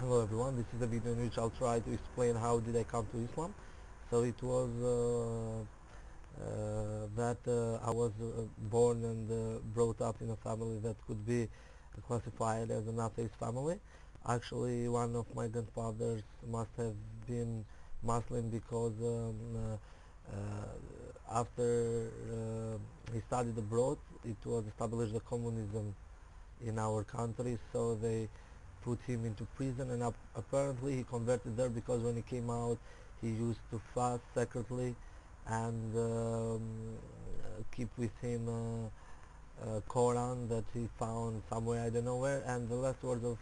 Hello everyone, this is a video in which I'll try to explain how did I come to Islam. So it was that I was born and brought up in a family that could be classified as an atheist family. Actually, one of my grandfathers must have been Muslim because after he studied abroad, it was established the communism in our country, so they put him into prison, and apparently he converted there because when he came out he used to fast secretly and keep with him a Quran that he found somewhere, I don't know where, and the last words of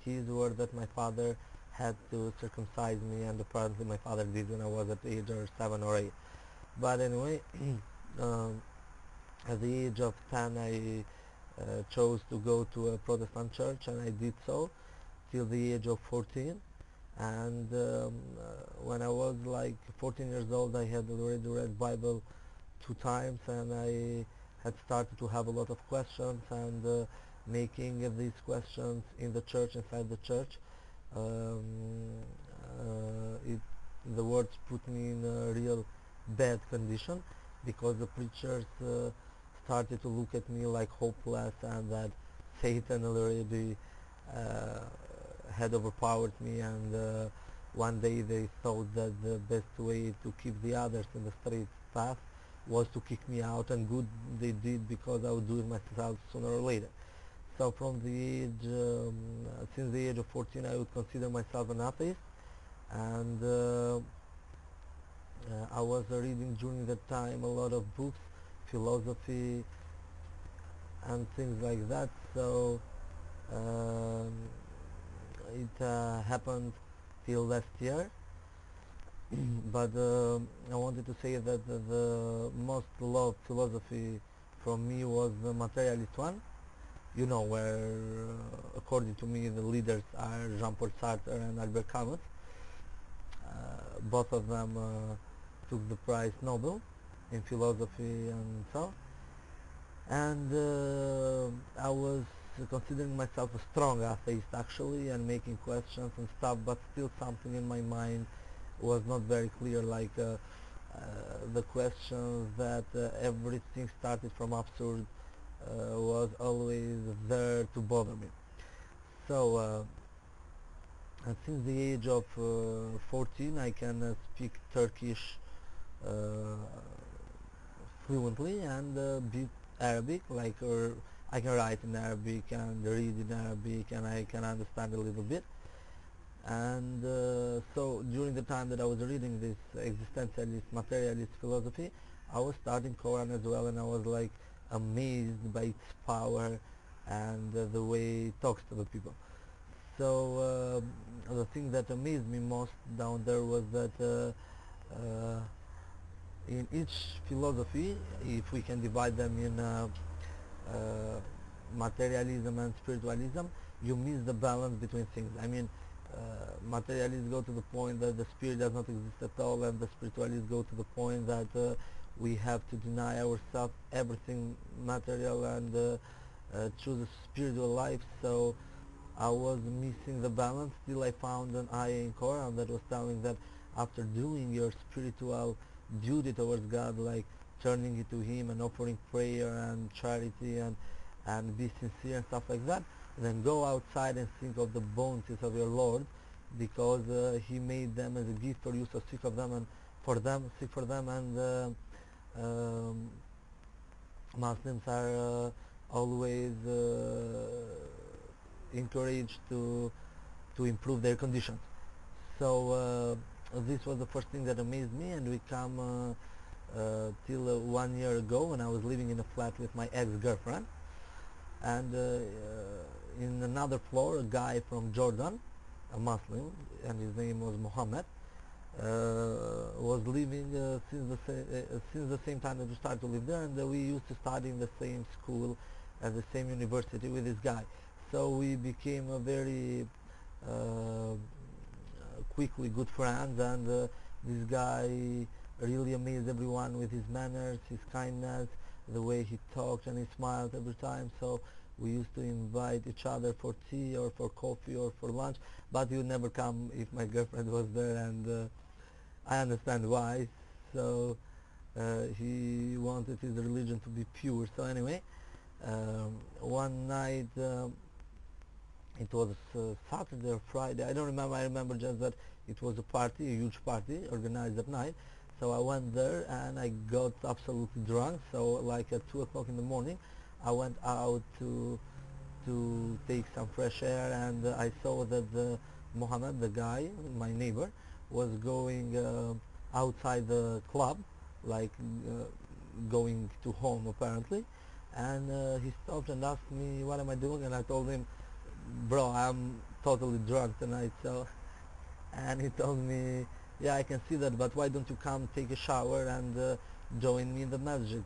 his were that my father had to circumcise me, and apparently my father did when I was at age or 7 or 8. But anyway, um, at the age of 10 I chose to go to a Protestant church, and I did so till the age of 14. And when I was like 14 years old, I had already read Bible 2 times, and I had started to have a lot of questions, and making these questions in the church, inside the church, um, the words put me in a real bad condition, because the preachers started to look at me like hopeless, and that Satan already uh, had overpowered me, and one day they thought that the best way to keep the others in the straight path was to kick me out, and good they did, because I would do it myself sooner or later. So from the age, since the age of 14, I would consider myself an atheist, and I was reading during that time a lot of books, philosophy and things like that. So um, it happened till last year. But I wanted to say that the most loved philosophy from me was the materialist one. You know, where according to me the leaders are Jean-Paul Sartre and Albert Camus. Both of them took the prize Nobel in philosophy and so. And I was considering myself a strong atheist actually, and making questions and stuff, but still something in my mind was not very clear, like the question that everything started from absurd was always there to bother me. So and since the age of 14 I can speak Turkish uh, fluently, and bit Arabic, like, or I can write in Arabic and read in Arabic, and I can understand a little bit. And so during the time that I was reading this existentialist, materialist philosophy, I was studying Quran as well, and I was like amazed by its power and the way it talks to the people. So the thing that amazed me most down there was that in each philosophy, if we can divide them in materialism and spiritualism, you miss the balance between things. I mean, materialists go to the point that the spirit does not exist at all, and the spiritualists go to the point that we have to deny ourselves everything material and choose a spiritual life. So I was missing the balance. Till I found an ayah in Quran that was telling that after doing your spiritual duty towards God, like turning it to Him and offering prayer and charity and be sincere and stuff like that, then go outside and think of the bounties of your Lord, because He made them as a gift for you. So seek of them, and for them, seek for them, and um, Muslims are always encouraged to improve their conditions. So this was the first thing that amazed me, and we come till 1 year ago, when I was living in a flat with my ex-girlfriend, and in another floor a guy from Jordan, a Muslim, and his name was Muhammad, was living since the same time that we started to live there, and we used to study in the same school at the same university with this guy. So we became a very quickly good friends, and this guy really amazed everyone with his manners, his kindness, the way he talked, and he smiled every time. So We used to invite each other for tea or for coffee or for lunch, but he would never come if my girlfriend was there, and I understand why. So he wanted his religion to be pure. So anyway, one night, it was Saturday or Friday, I don't remember. I remember just that it was a party, a huge party organized at night. So I went there and I got absolutely drunk. So like at 2 o'clock in the morning, I went out to take some fresh air, and I saw that Mohammed, the guy, my neighbor, was going outside the club, like going to home apparently. And he stopped and asked me, what am I doing? And I told him, bro, I'm totally drunk tonight. So, and he told me, yeah, I can see that, but why don't you come take a shower and join me in the masjid?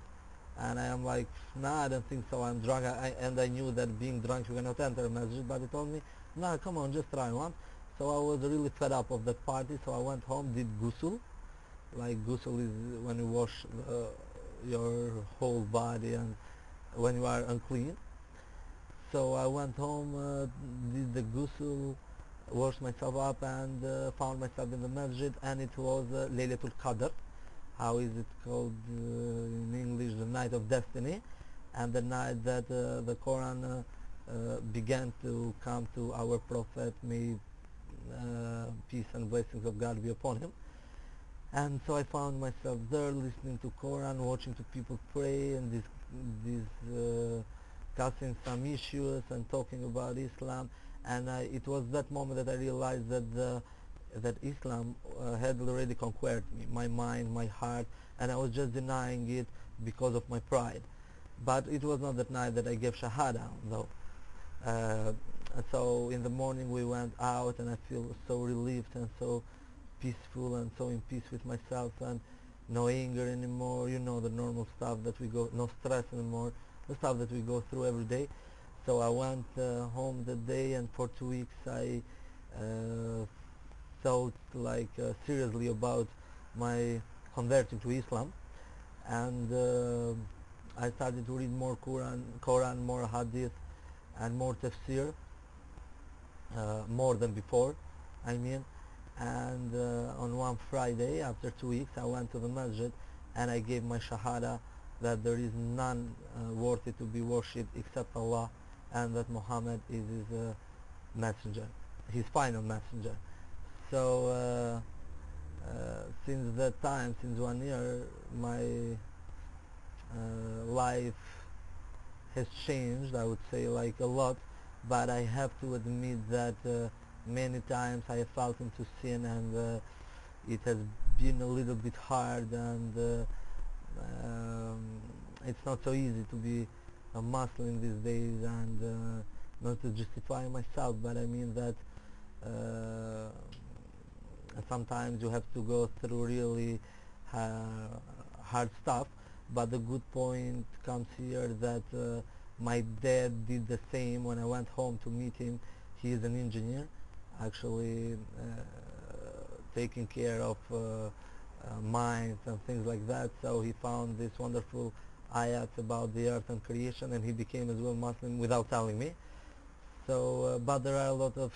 And I am like, nah, I don't think so, I'm drunk. And I knew that being drunk you cannot enter a masjid, but he told me, nah, come on, just try one. So I was really fed up of that party, so I went home, did ghusl. Like ghusl is when you wash your whole body and when you are unclean. So I went home, did the ghusl, washed myself up, and found myself in the masjid, and it was Laylatul Qadr. How is it called in English? The night of destiny, and the night that the Quran began to come to our Prophet, may peace and blessings of God be upon him. And so I found myself there listening to Quran, watching to people pray, and discussing some issues and talking about Islam. And it was that moment that I realized that Islam had already conquered me, my mind, my heart, and I was just denying it because of my pride. But it was not that night that I gave Shahada, though. So in the morning we went out, and I feel so relieved and so peaceful and so in peace with myself, and no anger anymore, you know, the normal stuff that we go, no stress anymore, the stuff that we go through every day. So I went home that day, and for 2 weeks I thought like seriously about my converting to Islam, and I started to read more Quran, more Hadith, and more Tafsir, more than before, I mean. And on one Friday, after 2 weeks, I went to the masjid and I gave my shahada that there is none worthy to be worshipped except Allah, and that Muhammad is his messenger, his final messenger. So since that time, since 1 year, my life has changed, I would say, like a lot. But I have to admit that many times I have felt into sin, and it has been a little bit hard, and it's not so easy to be a Muslim these days, and not to justify myself, but I mean that sometimes you have to go through really hard stuff. But the good point comes here that my dad did the same. When I went home to meet him, he is an engineer, actually taking care of mines and things like that. So he found this wonderful ayats about the earth and creation, and he became as well Muslim without telling me. So, but there are a lot of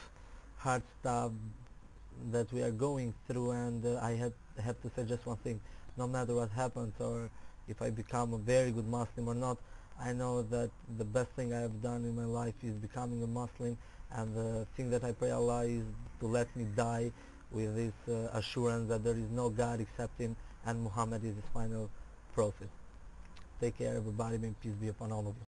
hard stuff that we are going through, and I have to say just one thing: no matter what happens, or if I become a very good Muslim or not, I know that the best thing I have done in my life is becoming a Muslim, and the thing that I pray Allah is to let me die with this assurance that there is no God except Him, and Muhammad is His final prophet. Take care, everybody. May peace be upon all of you.